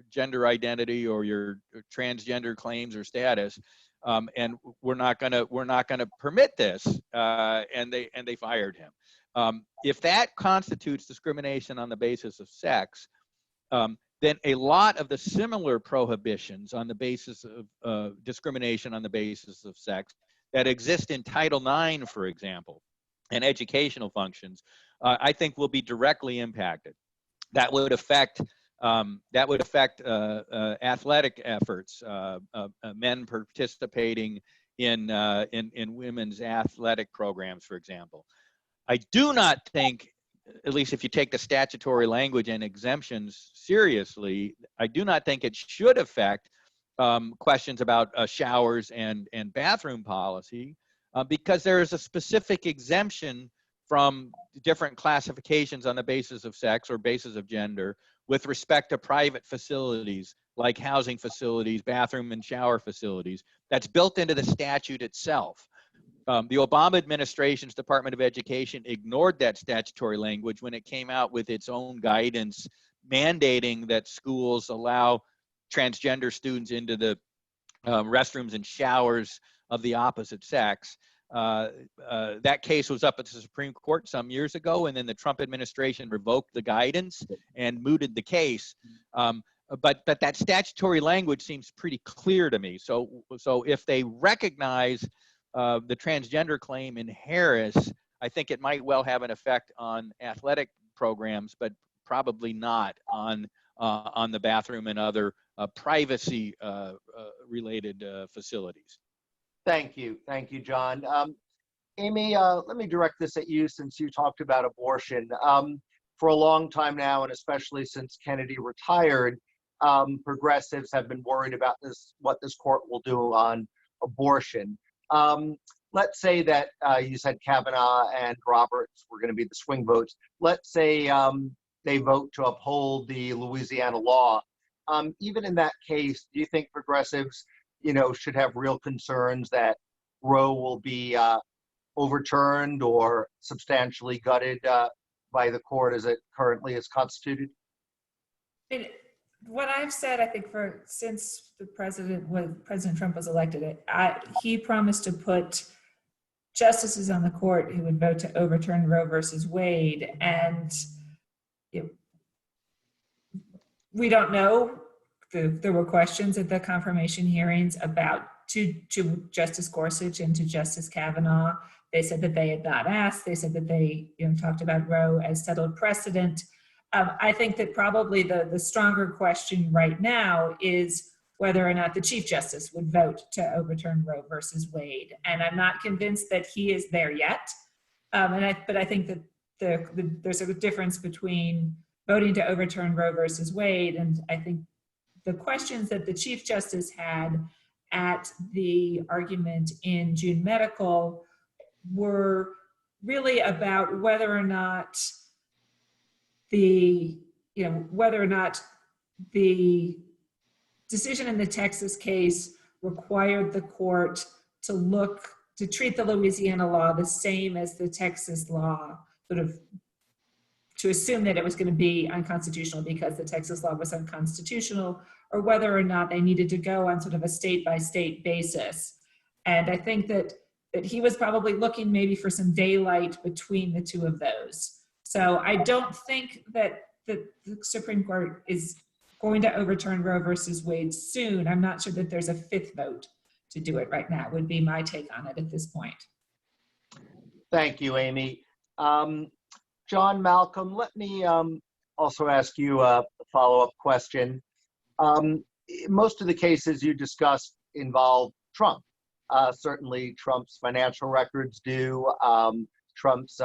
gender identity or your transgender claims or status. And we're not gonna permit this. And they fired him. If that constitutes discrimination on the basis of sex, then a lot of the similar prohibitions on the basis of discrimination on the basis of sex that exist in Title IX, for example, and educational functions, I think will be directly impacted. That would affect athletic efforts, men participating in women's athletic programs, for example. I do not think, at least if you take the statutory language and exemptions seriously, I do not think it should affect questions about showers and bathroom policy, because there is a specific exemption from different classifications on the basis of sex or basis of gender with respect to private facilities like housing facilities, bathroom and shower facilities. That's built into the statute itself. The Obama administration's Department of Education ignored that statutory language when it came out with its own guidance mandating that schools allow transgender students into the restrooms and showers of the opposite sex. That case was up at the Supreme Court some years ago, and then the Trump administration revoked the guidance and mooted the case. but that statutory language seems pretty clear to me. So if they recognize the transgender claim in Harris, I think it might well have an effect on athletic programs, but probably not on the bathroom and other privacy related facilities. Thank you, John. Amy, let me direct this at you since you talked about abortion. For a long time now, and especially since Kennedy retired, progressives have been worried about what this court will do on abortion. Let's say that you said Kavanaugh and Roberts were going to be the swing votes. Let's say they vote to uphold the Louisiana law. Even in that case, do you think progressives, should have real concerns that Roe will be overturned or substantially gutted by the court as it currently is constituted? What I've said, I think, since when President Trump was elected, he promised to put justices on the court who would vote to overturn Roe versus Wade, and we don't know. There were questions at the confirmation hearings about to Justice Gorsuch and to Justice Kavanaugh. They said that they had not asked. They said that they talked about Roe as settled precedent. I think that probably the stronger question right now is whether or not the Chief Justice would vote to overturn Roe versus Wade. And I'm not convinced that he is there yet. But I think that there's a difference between voting to overturn Roe versus Wade, and I think the questions that the Chief Justice had at the argument in June Medical were really about whether or not the decision in the Texas case required the court to treat the Louisiana law the same as the Texas law, to assume that it was going to be unconstitutional because the Texas law was unconstitutional, or whether or not they needed to go on sort of a state-by-state basis. And I think that he was probably looking maybe for some daylight between the two of those. So I don't think that the Supreme Court is going to overturn Roe versus Wade soon. I'm not sure that there's a fifth vote to do it right now, would be my take on it at this point. Thank you, Amy. John, Malcolm, let me also ask you a follow-up question. Most of the cases you discussed involve Trump. Certainly Trump's financial records do, Trump's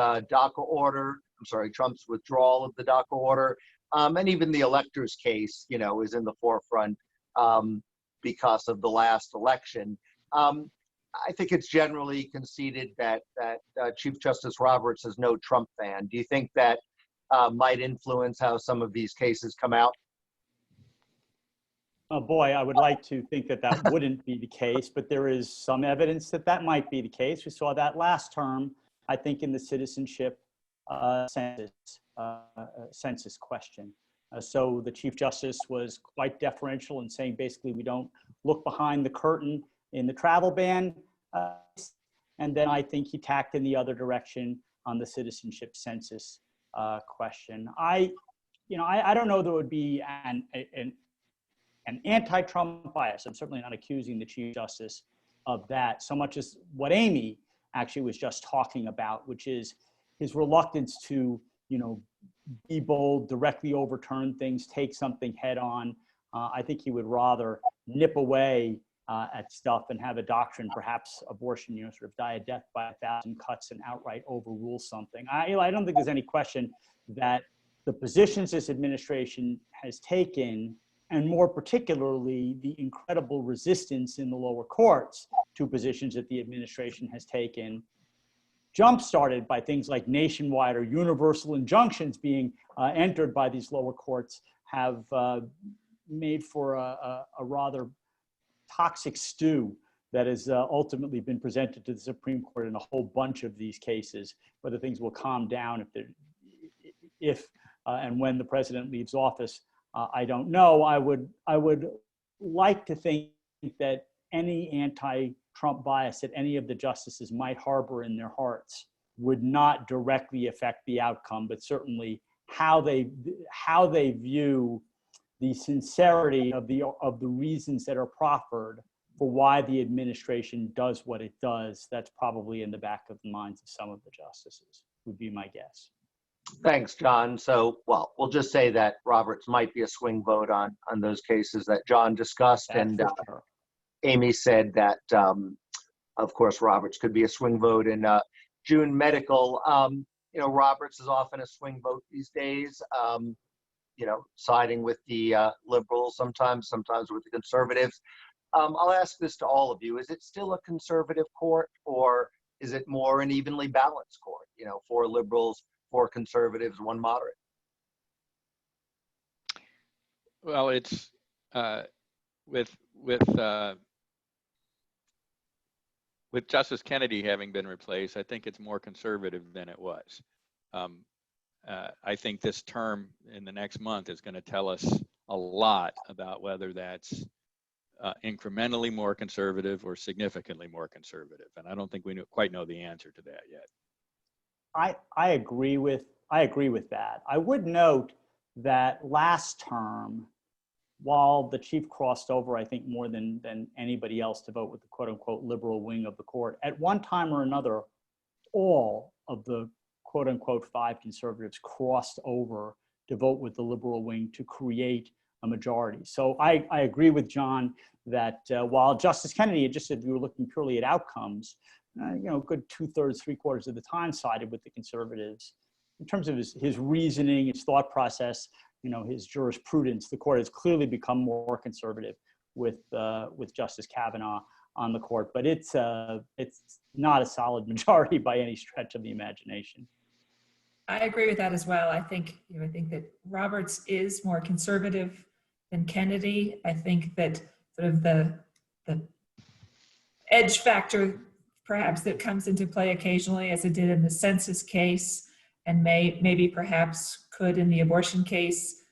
Trump's withdrawal of the DACA order, and even the Electors case, is in the forefront because of the last election. I think it's generally conceded that Chief Justice Roberts is no Trump fan. Do you think that might influence how some of these cases come out? Oh boy, I would like to think that wouldn't be the case, but there is some evidence that might be the case. We saw that last term, I think, in the citizenship census question. So the Chief Justice was quite deferential in saying basically we don't look behind the curtain in the travel ban, and then I think he tacked in the other direction on the citizenship census question. I don't know there would be an anti-Trump bias. I'm certainly not accusing the Chief Justice of that so much as what Amy actually was just talking about, which is his reluctance to, be bold, directly overturn things, take something head on. I think he would rather nip away at stuff and have a doctrine, perhaps abortion, sort of die a death by 1,000 cuts and outright overrule something. I don't think there's any question that the positions this administration has taken, and more particularly the incredible resistance in the lower courts to positions that the administration has taken, jump-started by things like nationwide or universal injunctions being entered by these lower courts, have made for a rather toxic stew that has ultimately been presented to the Supreme Court in a whole bunch of these cases. Whether things will calm down if and when the president leaves office, I don't know. I would like to think that any anti-Trump bias that any of the justices might harbor in their hearts would not directly affect the outcome, but certainly how they view the sincerity of the reasons that are proffered for why the administration does what it does. That's probably in the back of the minds of some of the justices, would be my guess. Thanks, John. So, well, we'll just say that Roberts might be a swing vote on those cases that John discussed. That's And for sure. Amy said that, of course, Roberts could be a swing vote in June medical. You know, Roberts is often a swing vote these days, you know, siding with the liberals sometimes with the conservatives. I'll ask this to all of you. Is it still a conservative court, or is it more an evenly balanced court? You know, 4 liberals, 4 conservatives, 1 moderate? Well, it's with Justice Kennedy having been replaced, I think it's more conservative than it was. I think this term in the next month is going to tell us a lot about whether that's incrementally more conservative or significantly more conservative, and I don't think we quite know the answer to that yet. I agree with that. I would note that last term, while the chief crossed over, I think more than anybody else to vote with the quote unquote liberal wing of the court, at one time or another, all of the quote unquote 5 conservatives crossed over to vote with the liberal wing to create a majority. So I agree with John that while Justice Kennedy had just said we were looking purely at outcomes, you know, good 2/3, 3/4 of the time sided with the conservatives. In terms of his reasoning, his thought process, you know, his jurisprudence, the court has clearly become more conservative with Justice Kavanaugh on the court, but it's not a solid majority by any stretch of the imagination. I agree with that as well. I think that Roberts is more conservative than Kennedy. I think that sort of the edge factor perhaps that comes into play occasionally, as it did in the census case, and maybe perhaps could in the abortion case,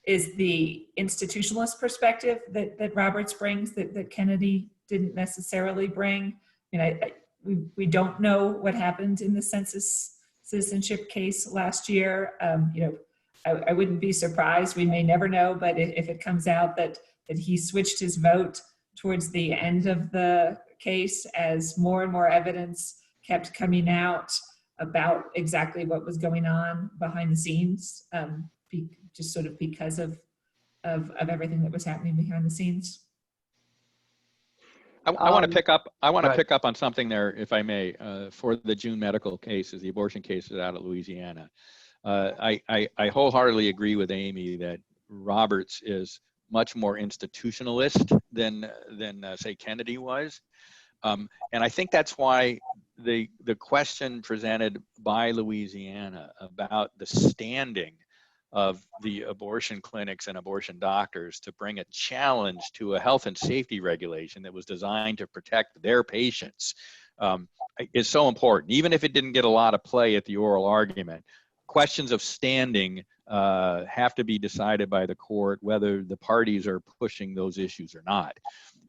is the institutionalist perspective that Roberts brings that Kennedy didn't necessarily bring. I mean, we don't know what happened in the census citizenship case last year. You know, I wouldn't be surprised, we may never know, but if it comes out that he switched his vote towards the end of the case as more and more evidence kept coming out about exactly what was going on behind the scenes, just sort of because of everything that was happening behind the scenes. I want to pick up. I want to pick up on something there, if I may, for the June medical cases, the abortion cases out of Louisiana. I wholeheartedly agree with Amy that Roberts is much more institutionalist than say Kennedy was, and I think that's why the question presented by Louisiana about the standing of the abortion clinics and abortion doctors to bring a challenge to a health and safety regulation that was designed to protect their patients is so important. Even if it didn't get a lot of play at the oral argument, questions of standing have to be decided by the court, whether the parties are pushing those issues or not.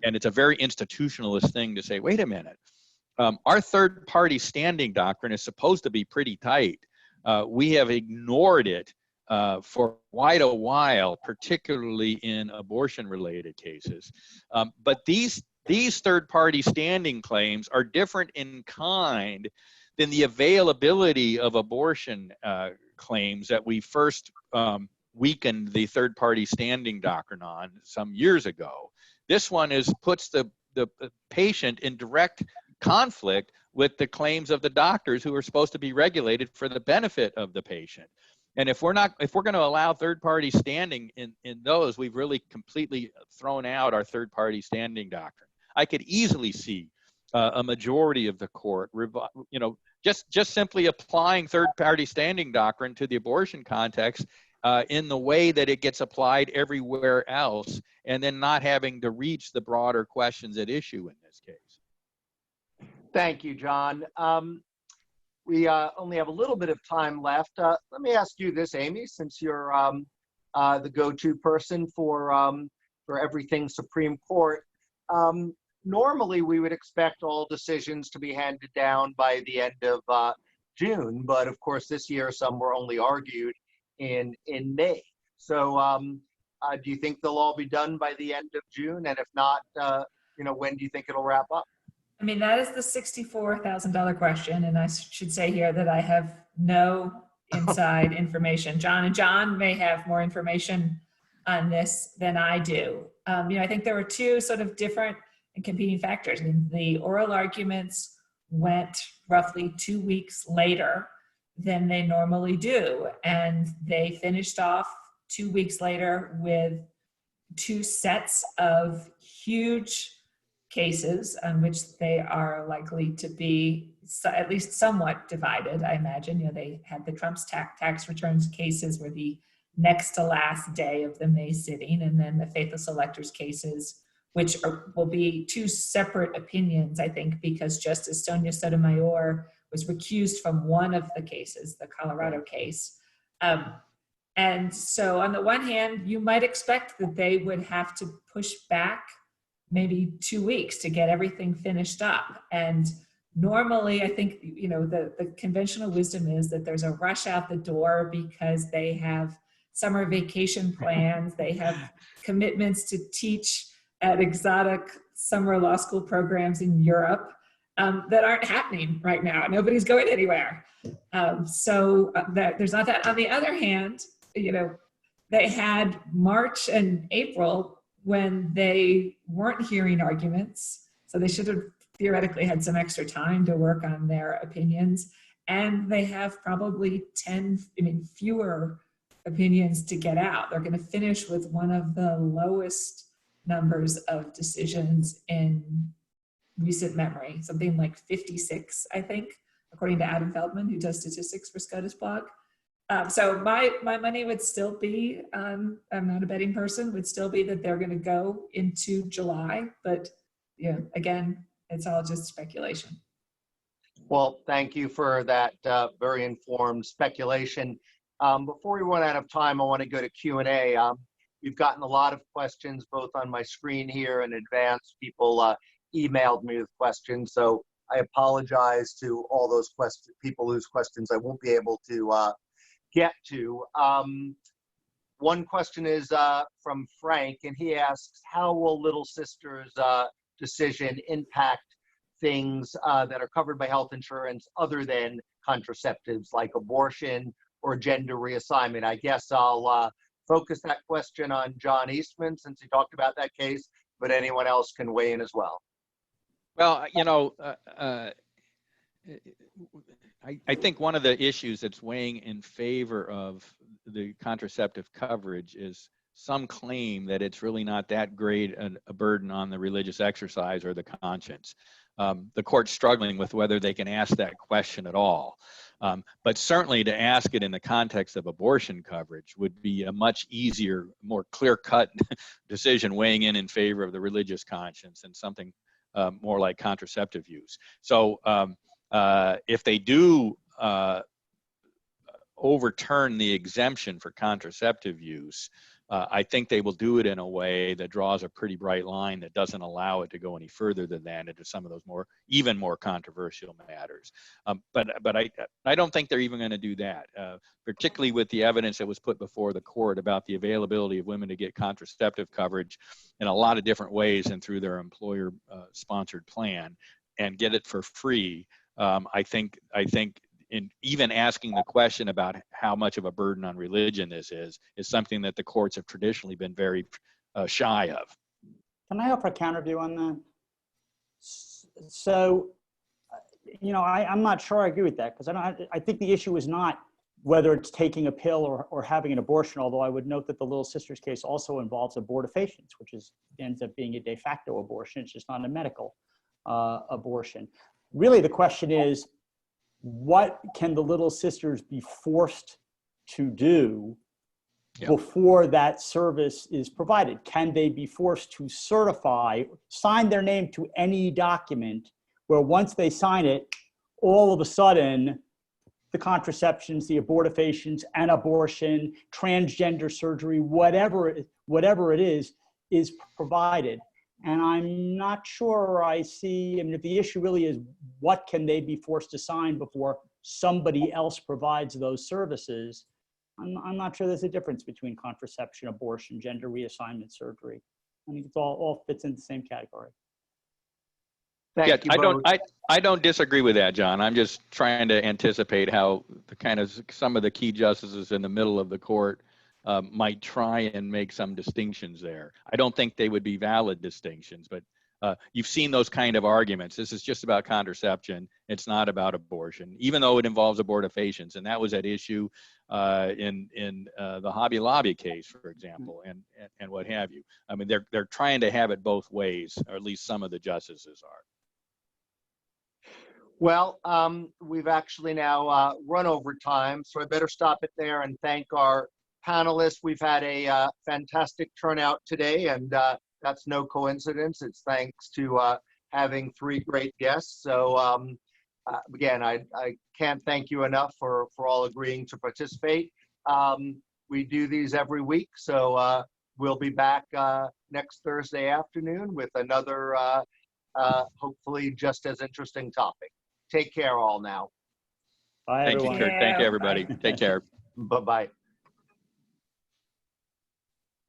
And it's a very institutionalist thing to say, wait a minute, our third party standing doctrine is supposed to be pretty tight. We have ignored it for quite a while, particularly in abortion-related cases. But these third-party standing claims are different in kind than the availability of abortion claims that we first weakened the third-party standing doctrine on some years ago. This one puts the patient in direct conflict with the claims of the doctors who are supposed to be regulated for the benefit of the patient. And if we're going to allow third-party standing in those, we've really completely thrown out our third-party standing doctrine. I could easily see a majority of the court, you know, just simply applying third-party standing doctrine to the abortion context in the way that it gets applied everywhere else, and then not having to reach the broader questions at issue in this case. Thank you, John. We only have a little bit of time left. Let me ask you this, Amy, since you're the go-to person for everything Supreme Court. Normally, we would expect all decisions to be handed down by the end of June, but of course, this year some were only argued in May. So Do you think they'll all be done by the end of June? And if not, when do you think it'll wrap up? I mean, that is the $64,000 question. And I should say here that I have no inside information. John may have more information on this than I do. I think there were two sort of different and competing factors. I mean, the oral arguments went roughly 2 weeks later than they normally do. And they finished off 2 weeks later with two sets of huge cases on which they are likely to be at least somewhat divided, I imagine. They had the Trump's tax returns cases were the next to last day of the May sitting, and then the Faithless Electors cases, which will be two separate opinions, I think, because Justice Sonia Sotomayor was recused from one of the cases, the Colorado case. And so on the one hand, you might expect that they would have to push back maybe 2 weeks to get everything finished up. And normally, I think, the conventional wisdom is that there's a rush out the door because they have summer vacation plans, they have commitments to teach at exotic summer law school programs in Europe that aren't happening right now. Nobody's going anywhere. So there's not that. On the other hand, they had March and April when they weren't hearing arguments. So they should have theoretically had some extra time to work on their opinions. And they have probably fewer opinions to get out. They're going to finish with one of the lowest numbers of decisions in recent memory, something like 56, I think, according to Adam Feldman, who does statistics for SCOTUSblog. So my money would still be, I'm not a betting person, would still be that they're going to go into July. But again, it's all just speculation. Well, thank you for that very informed speculation. Before we run out of time, I want to go to Q&A. We've gotten a lot of questions, both on my screen here in advance. People emailed me with questions, so I apologize to all those people whose questions I won't be able to get to. One question is from Frank, and he asks, how will Little Sister's decision impact things that are covered by health insurance other than contraceptives like abortion or gender reassignment? I guess I'll focus that question on John Eastman since he talked about that case, but anyone else can weigh in as well. Well, I think one of the issues that's weighing in favor of the contraceptive coverage is some claim that it's really not that great a burden on the religious exercise or the conscience. The court's struggling with whether they can ask that question at all. But certainly to ask it in the context of abortion coverage would be a much easier, more clear-cut decision weighing in favor of the religious conscience and something more like contraceptive use. So if they do overturn the exemption for contraceptive use, I think they will do it in a way that draws a pretty bright line that doesn't allow it to go any further than that into some of those even more controversial matters. But I don't think they're even going to do that, particularly with the evidence that was put before the court about the availability of women to get contraceptive coverage in a lot of different ways and through their employer sponsored plan and get it for free. I think in even asking the question about how much of a burden on religion this is something that the courts have traditionally been very shy of. Can I offer a counter view on that? So, I'm not sure I agree with that because I think the issue is not whether it's taking a pill or having an abortion, although I would note that the Little Sisters case also involves abortifacients, which ends up being a de facto abortion. It's just not a medical abortion. Really, the question is, what can the Little Sisters be forced to do before that service is provided? Can they be forced to sign their name to any document where once they sign it, all of a sudden, the contraceptions, the abortifations, an abortion, transgender surgery, whatever it is provided? And I'm not sure I see, if the issue really is what can they be forced to sign before somebody else provides those services, I'm not sure there's a difference between contraception, abortion, gender reassignment surgery. I think it's all fits in the same category. Thank you both. I don't disagree with that, John. I'm just trying to anticipate how some of the key justices in the middle of the court might try and make some distinctions there. I don't think they would be valid distinctions, but you've seen those kind of arguments. This is just about contraception. It's not about abortion, even though it involves abortifacients, and that was at issue in the Hobby Lobby case, for example, and what have you. I mean, they're trying to have it both ways, or at least some of the justices are. Well, we've actually now run over time, so I better stop it there and thank our panelists. We've had a fantastic turnout today, and that's no coincidence. It's thanks to having 3 great guests. So again, I can't thank you enough for all agreeing to participate. We do these every week, so we'll be back next Thursday afternoon with another hopefully just as interesting topic. Take care all now. Bye, Thank everyone. you, Kurt. Thank you, everybody. Take care. Bye-bye.